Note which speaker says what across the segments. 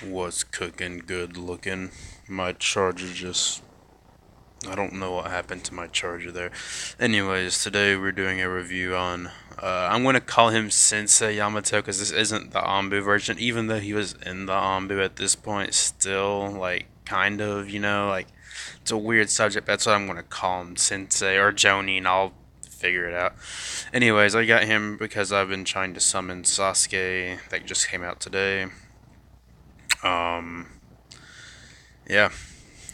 Speaker 1: Was cooking good looking. My charger just. I don't know what happened to my charger there. Anyways, today we're doing a review on. I'm going to call him Sensei Yamato because this isn't the Anbu version, even though he was in the Anbu at this point, still, like, kind of, like, it's a weird subject. That's what I'm going to call him Sensei or Joni, and I'll figure it out. Anyways, I got him because I've been trying to summon Sasuke that just came out today. Um, yeah,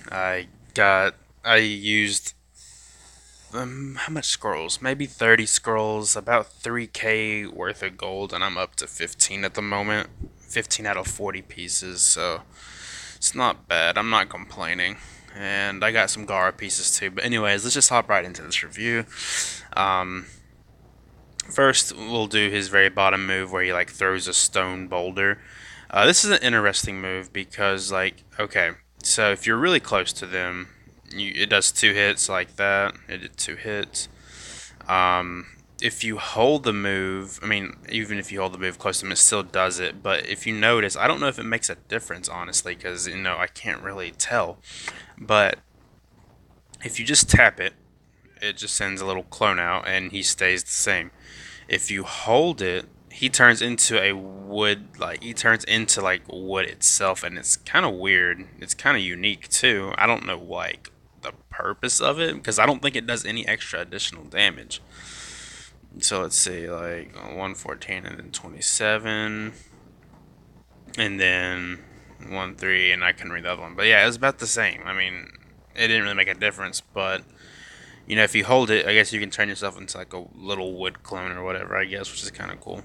Speaker 1: I got I used how much scrolls? Maybe 30 scrolls, about 3k worth of gold, and I'm up to 15 at the moment. 15 out of 40 pieces, so it's not bad. I'm not complaining. And I got some Gara pieces too. But anyways, let's just hop right into this review. Um, First, we'll do his very bottom move where he like throws a stone boulder. This is an interesting move because okay, so if you're really close to them, it does two hits like that. It did two hits. Um, if you hold the move, I mean, even if you hold the move close to them, it still does it. But if you notice, I don't know if it makes a difference honestly, because I can't really tell. But if you just tap it, it just sends a little clone out, and he stays the same. If you hold it, he turns into a wood, like he turns into like wood itself, and it's kind of weird. It's kind of unique too. I don't know like the purpose of it because I don't think it does any extra additional damage. So let's see, like 114 and then 27, and then 1-3, and I can read the other one. But yeah, it was about the same. I mean, it didn't really make a difference, but if you hold it, I guess you can turn yourself into like a little wood clone or whatever, I guess, which is kind of cool.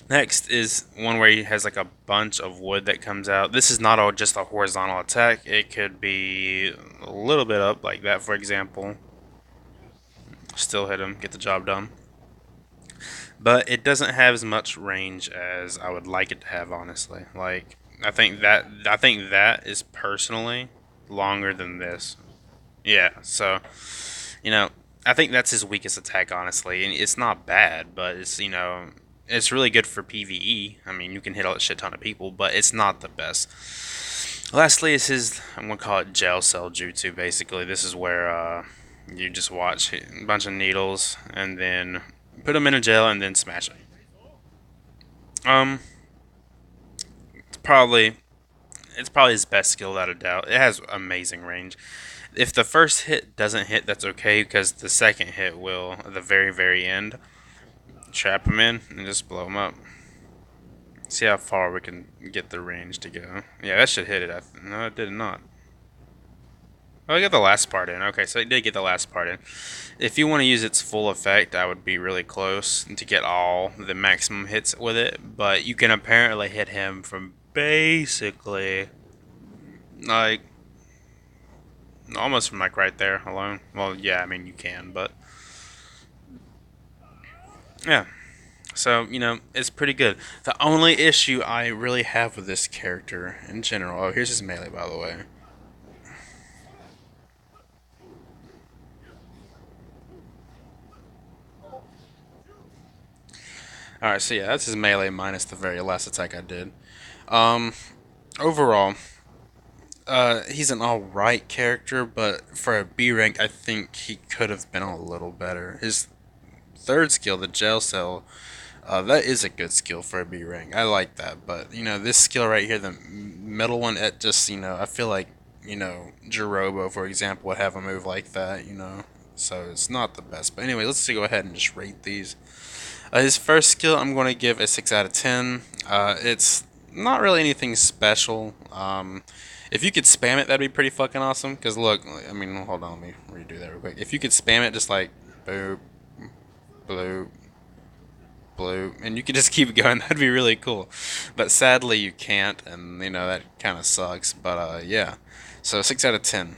Speaker 1: Next is one where he has like a bunch of wood that comes out. This is not just a horizontal attack. It could be a little bit up, like that, for example. Still hit him, get the job done. But it doesn't have as much range as I would like it to have, honestly. Like I think that is personally longer than this. Yeah, so you know, I think that's his weakest attack, honestly, and it's not bad, but it's really good for PVE. I mean, you can hit a shit ton of people, but it's not the best. Lastly, is his I'm gonna call it jail cell jutsu. Basically, this is where you just watch a bunch of needles and then put them in a jail and then smash them. Um, it's probably it's probably his best skill without a doubt. It has amazing range. If the first hit doesn't hit, that's okay because the second hit will, at the very very end, trap him in and just blow him up. See how far we can get the range to go. Yeah, that should hit it. No, it did not. Oh, I got the last part in. Okay, so it did get the last part in. If you want to use its full effect, I would be really close to get all the maximum hits with it. But you can apparently hit him from basically like almost from like right there alone. Well, yeah, I mean you can, but yeah. So, it's pretty good. The only issue I really have with this character in general. Oh, here's his melee, by the way. Alright, so yeah, that's his melee minus the very last attack I did. Um, Overall, he's an alright character, but for a B rank, I think he could have been a little better. His third skill, the jail cell, that is a good skill for a B rank. I like that, but this skill right here, the middle one, it just I feel like Jirobo, for example, would have a move like that. So it's not the best. But anyway, let's go ahead and just rate these. His first skill, I'm going to give a 6 out of 10. It's not really anything special. If you could spam it, that'd be pretty fucking awesome. Because look, I mean, hold on, let me redo that real quick. If you could spam it just like boop, bloop, blue, and you can just keep going. That'd be really cool. But sadly, you can't, and that kind of sucks. But yeah, so 6 out of 10.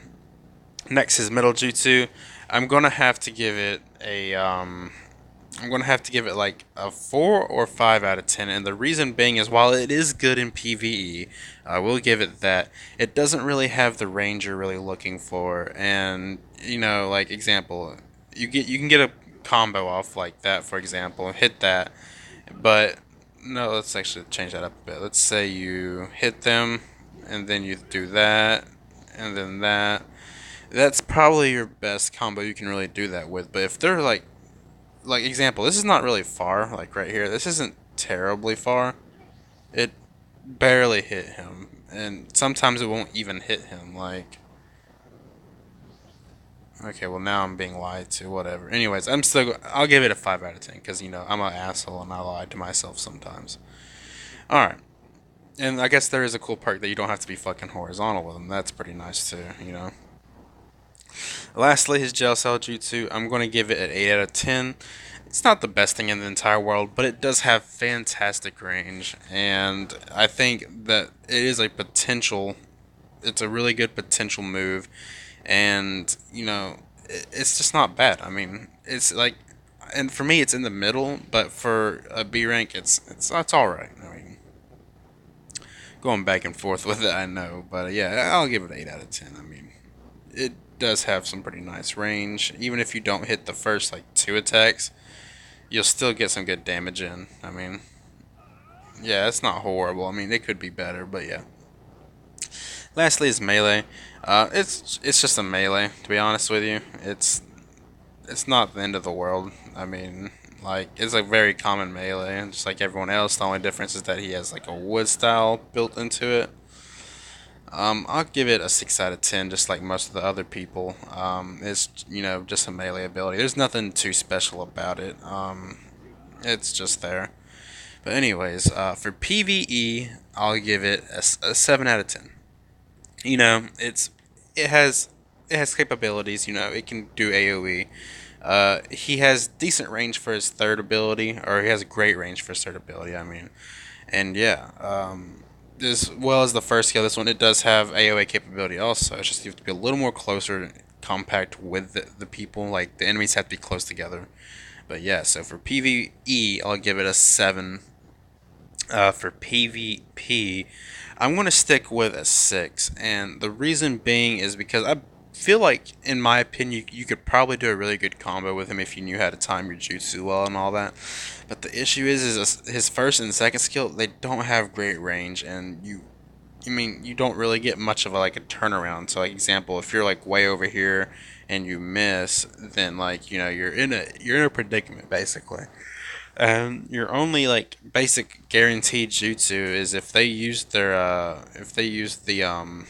Speaker 1: Next is Metal Jutsu. I'm gonna have to give it a I'm gonna have to give it like a 4 or 5 out of 10, and the reason being is while it is good in PVE, I will give it that it doesn't really have the range you're really looking for, and like example, you can get a combo off like that, for example, hit that, but no, let's actually change that up a bit. Let's say you hit them, and then you do that, and then that. That's probably your best combo you can really do that with. But if they're like example, this is not really far, like right here. This isn't terribly far. It barely hit him, and sometimes it won't even hit him. Like, okay, well now I'm being lied to. Whatever. Anyways, I'll give it a 5 out of 10 because I'm an asshole and I lie to myself sometimes. All right. And I guess there is a cool perk that you don't have to be fucking horizontal with him. That's pretty nice too. Lastly, his jail cell jutsu, I'm going to give it an 8 out of 10. It's not the best thing in the entire world, but it does have fantastic range, and I think that it is a potential. It's a really good potential move, and it's just not bad. I mean, it's like, and for me, it's in the middle, but for a B rank, it's all right. I mean, going back and forth with it, I know, but yeah, I'll give it 8 out of 10. I mean, it does have some pretty nice range. Even if you don't hit the first like two attacks, you'll still get some good damage in. I mean, yeah, it's not horrible. I mean, it could be better, but yeah. Lastly is melee. It's just a melee. To be honest with you, it's not the end of the world. I mean, like it's a very common melee, and just like everyone else. The only difference is that he has like a wood style built into it. I'll give it a 6 out of 10, just like most of the other people. It's just a melee ability. There's nothing too special about it. It's just there. But anyways, for PVE, I'll give it a 7 out of 10. It has it has capabilities. It can do AOE. He has decent range for his third ability, or he has great range for his third ability. I mean, and yeah, as well as the first skill, this one it does have AOA capability also. It's just you have to be a little more closer, compact with the people. Like the enemies have to be close together. But yeah, so for PvE, I'll give it a 7. For PvP, I'm going to stick with a 6. And the reason being is because I feel like, in my opinion, you could probably do a really good combo with him if you knew how to time your jutsu well and all that. But the issue is his first and second skill, they don't have great range, and you don't really get much of like a turnaround. So, like example, if you're like way over here and you miss, then like you're in a predicament basically. And your only like basic guaranteed jutsu is if they use the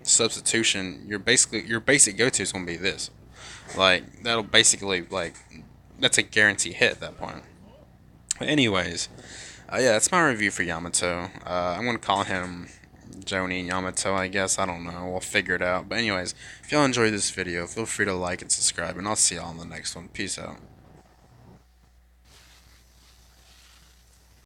Speaker 1: substitution, your basic go to is gonna be this. Like that'll basically like that's a guarantee hit at that point. But anyways, yeah, that's my review for Yamato. I'm gonna call him Joni Yamato, I guess. I don't know. We'll figure it out. But anyways, if y'all enjoyed this video, feel free to like and subscribe, and I'll see y'all in the next one. Peace out.